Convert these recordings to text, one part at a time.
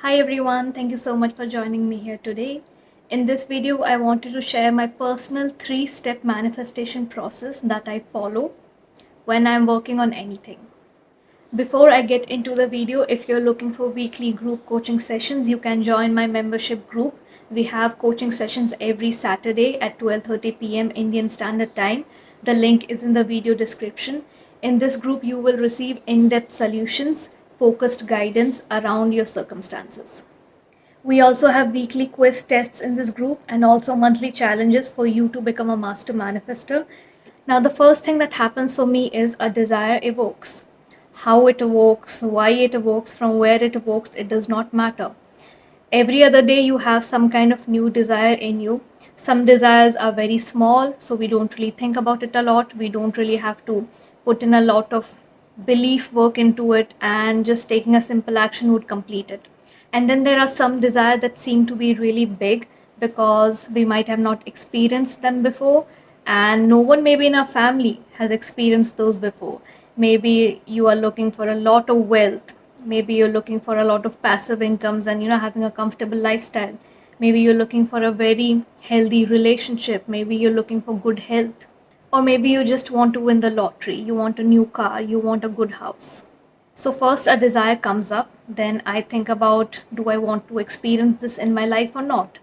Hi everyone, thank you so much for joining me here today. In this video, I wanted to share my personal 3-step manifestation process that I follow when I'm working on anything. Before I get into the video, if you're looking for weekly group coaching sessions, you can join my membership group. We have coaching sessions every Saturday at 12:30 p.m. Indian Standard Time. The link is in the video description. In this group, you will receive in-depth solutions, focused guidance around your circumstances. We also have weekly quiz tests in this group and also monthly challenges for you to become a master manifester. Now, the first thing that happens for me is a desire evokes. How it evokes, why it evokes, from where it evokes, it does not matter. Every other day, you have some kind of new desire in you. Some desires are very small, so we don't really think about it a lot. We don't really have to put in a lot of belief work into it, and just taking a simple action would complete it. And then there are some desires that seem to be really big because we might have not experienced them before, and no one maybe in our family has experienced those before. Maybe you are looking for a lot of wealth. Maybe you're looking for a lot of passive incomes and having a comfortable lifestyle. Maybe you're looking for a very healthy relationship. Maybe you're looking for good health. Or maybe you just want to win the lottery. You want a new car. You want a good house. So, first a desire comes up, then I think about, do I want to experience this in my life or not?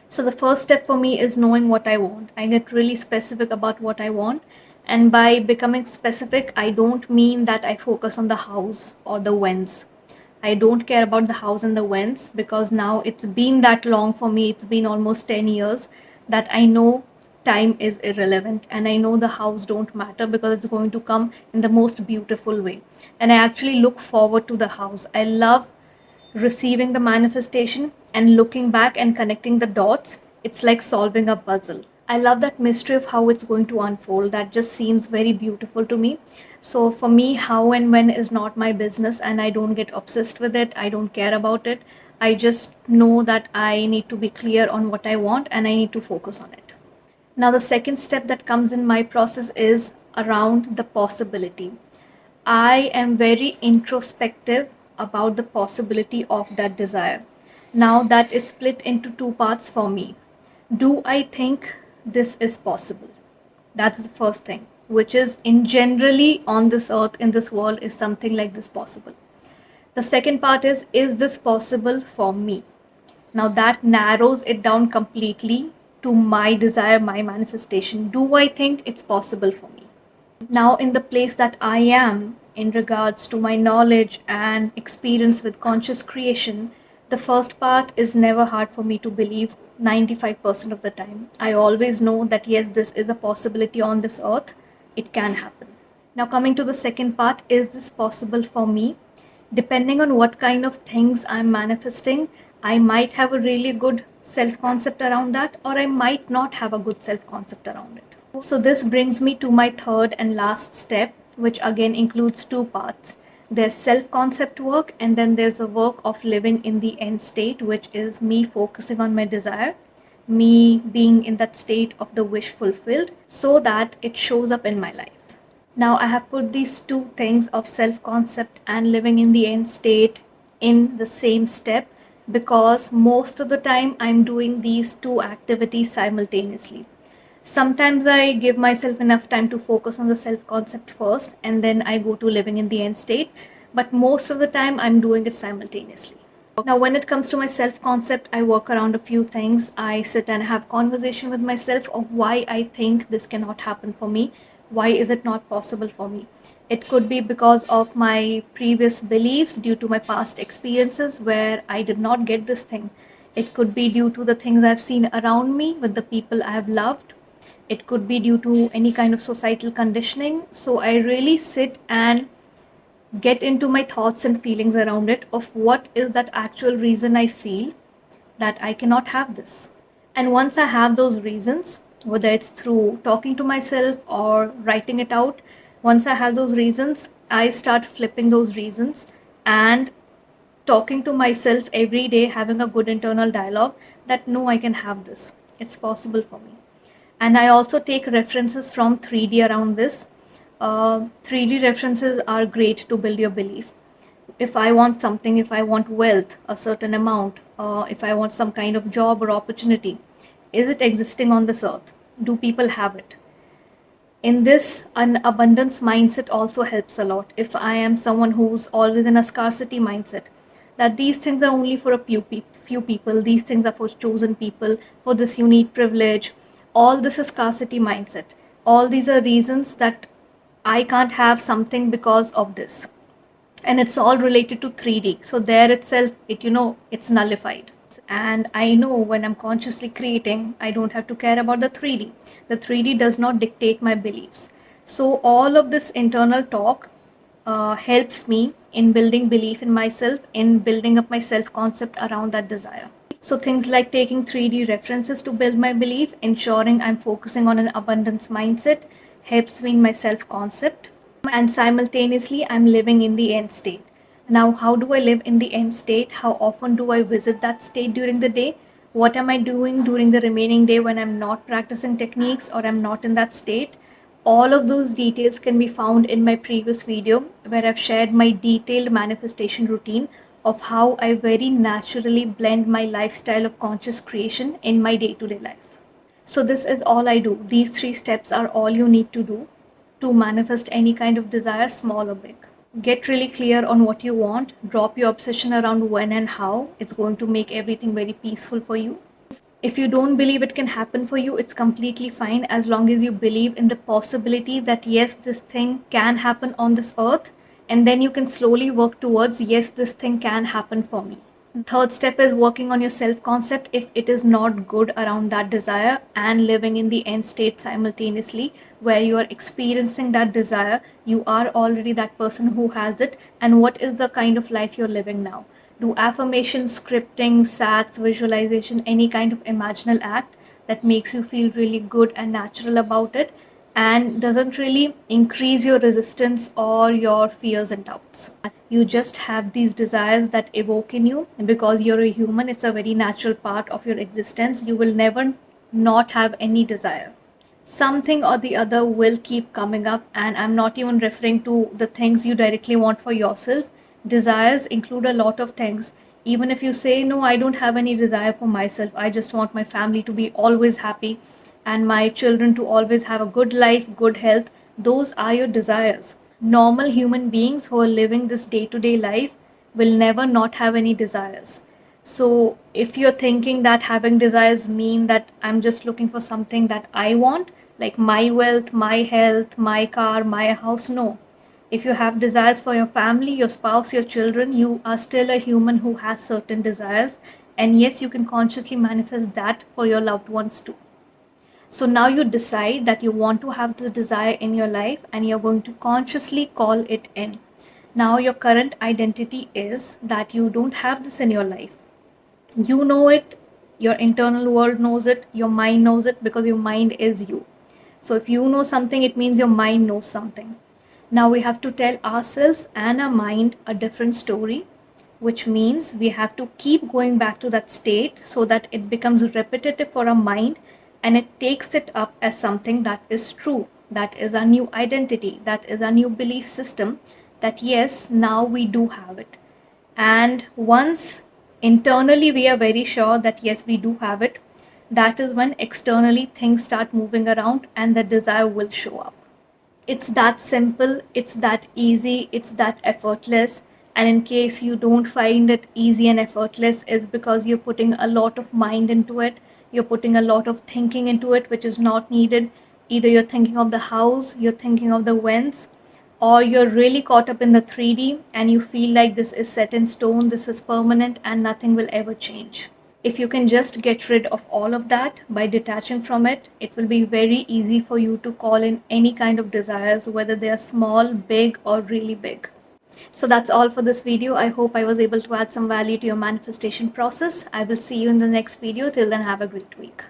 So, the first step for me is knowing what I want. I get really specific about what I want. And by becoming specific, I don't mean that I focus on the house or the whens. I don't care about the house and the whens because now it's been that long for me. It's been almost 10 years that I know time is irrelevant, and I know the house don't matter because it's going to come in the most beautiful way. And I actually look forward to the house. I love receiving the manifestation and looking back and connecting the dots. It's like solving a puzzle. I love that mystery of how it's going to unfold. That just seems very beautiful to me. So for me, how and when is not my business, and I don't get obsessed with it. I don't care about it. I just know that I need to be clear on what I want and I need to focus on it. Now, the second step that comes in my process is around the possibility. I am very introspective about the possibility of that desire. Now, that is split into two parts for me. Do I think this is possible? That's the first thing, which is in generally on this earth, in this world, is something like this possible? The second part is this possible for me? Now that narrows it down completely to my desire, my manifestation. Do I think it's possible for me? Now, in the place that I am in regards to my knowledge and experience with conscious creation, the first part is never hard for me to believe 95% of the time. I always know that yes, this is a possibility on this earth, it can happen. Now, coming to the second part, is this possible for me? Depending on what kind of things I'm manifesting, I might have a really good self concept around that, or I might not have a good self concept around it. So, this brings me to my third and last step, which again includes two parts. There's self concept work, and then there's the work of living in the end state, which is me focusing on my desire, me being in that state of the wish fulfilled so that it shows up in my life. Now, I have put these two things of self concept and living in the end state in the same step because most of the time I'm doing these two activities simultaneously. Sometimes I give myself enough time to focus on the self concept first and then I go to living in the end state, but most of the time I'm doing it simultaneously. Now, when it comes to my self concept, I work around a few things. I sit and have conversation with myself of why I think this cannot happen for me. Why is it not possible for me? It could be because of my previous beliefs due to my past experiences where I did not get this thing. It could be due to the things I've seen around me with the people I have loved. It could be due to any kind of societal conditioning. So I really sit and get into my thoughts and feelings around it of what is that actual reason I feel that I cannot have this. And once I have those reasons, whether it's through talking to myself or writing it out, once I have those reasons, I start flipping those reasons and talking to myself every day, having a good internal dialogue that no, I can have this. It's possible for me. And I also take references from 3D around this. 3D references are great to build your belief. If I want something, if I want wealth, a certain amount, if I want some kind of job or opportunity, is it existing on this earth? Do people have it? In this, an abundance mindset also helps a lot. If I am someone who's always in a scarcity mindset, that these things are only for a few people, these things are for chosen people, for this you need privilege, all this is scarcity mindset. All these are reasons that I can't have something because of this. And it's all related to 3D. So there itself, it's nullified. And I know when I'm consciously creating, I don't have to care about the 3D. The 3D does not dictate my beliefs. So all of this internal talk helps me in building belief in myself, in building up my self concept around that desire. So things like taking 3D references to build my belief, ensuring I'm focusing on an abundance mindset, helps me in my self concept, and simultaneously I'm living in the end state. Now, how do I live in the end state? How often do I visit that state during the day? What am I doing during the remaining day when I'm not practicing techniques or I'm not in that state? All of those details can be found in my previous video where I've shared my detailed manifestation routine of how I very naturally blend my lifestyle of conscious creation in my day-to-day life. So this is all I do. These 3 steps are all you need to manifest any kind of desire, small or big. Get really clear on what you want. Drop your obsession around when and how. It's going to make everything very peaceful for you. If you don't believe it can happen for you, it's completely fine as long as you believe in the possibility that yes, this thing can happen on this earth, and then you can slowly work towards yes, this thing can happen for me. The third step is working on your self concept if it is not good around that desire, and living in the end state simultaneously where you are experiencing that desire. You are already that person who has it, and what is the kind of life you're living now? Do affirmations, scripting, sats, visualization, any kind of imaginal act that makes you feel really good and natural about it and doesn't really increase your resistance or your fears and doubts. You just have these desires that evoke in you, and because you're a human, it's a very natural part of your existence. You will never not have any desire. Something or the other will keep coming up, and I'm not even referring to the things you directly want for yourself. Desires include a lot of things. Even if you say, no, I don't have any desire for myself, I just want my family to be always happy and my children to always have a good life, good health, those are your desires. Normal human beings who are living this day to day life will never not have any desires. So if you're thinking that having desires mean that I'm just looking for something that I want, like my wealth, my health, my car, my house, no. If you have desires for your family, your spouse, your children, you are still a human who has certain desires. And yes, you can consciously manifest that for your loved ones too. So now you decide that you want to have this desire in your life and you're going to consciously call it in. Now your current identity is that you don't have this in your life. You know it, your internal world knows it, your mind knows it because your mind is you. So if you know something, it means your mind knows something. Now we have to tell ourselves and our mind a different story, which means we have to keep going back to that state so that it becomes repetitive for our mind and it takes it up as something that is true, that is our new identity, that is our new belief system, that yes, now we do have it. And once internally we are very sure that yes, we do have it, that is when externally things start moving around and the desire will show up. It's that simple, it's that easy, it's that effortless. And in case you don't find it easy and effortless, it's because you're putting a lot of mind into it, you're putting a lot of thinking into it, which is not needed. Either you're thinking of the hows, you're thinking of the whens, or you're really caught up in the 3D and you feel like this is set in stone, this is permanent, and nothing will ever change. If you can just get rid of all of that by detaching from it, it will be very easy for you to call in any kind of desires, whether they are small, big, or really big. So that's all for this video. I hope I was able to add some value to your manifestation process. I will see you in the next video. Till then, have a great week.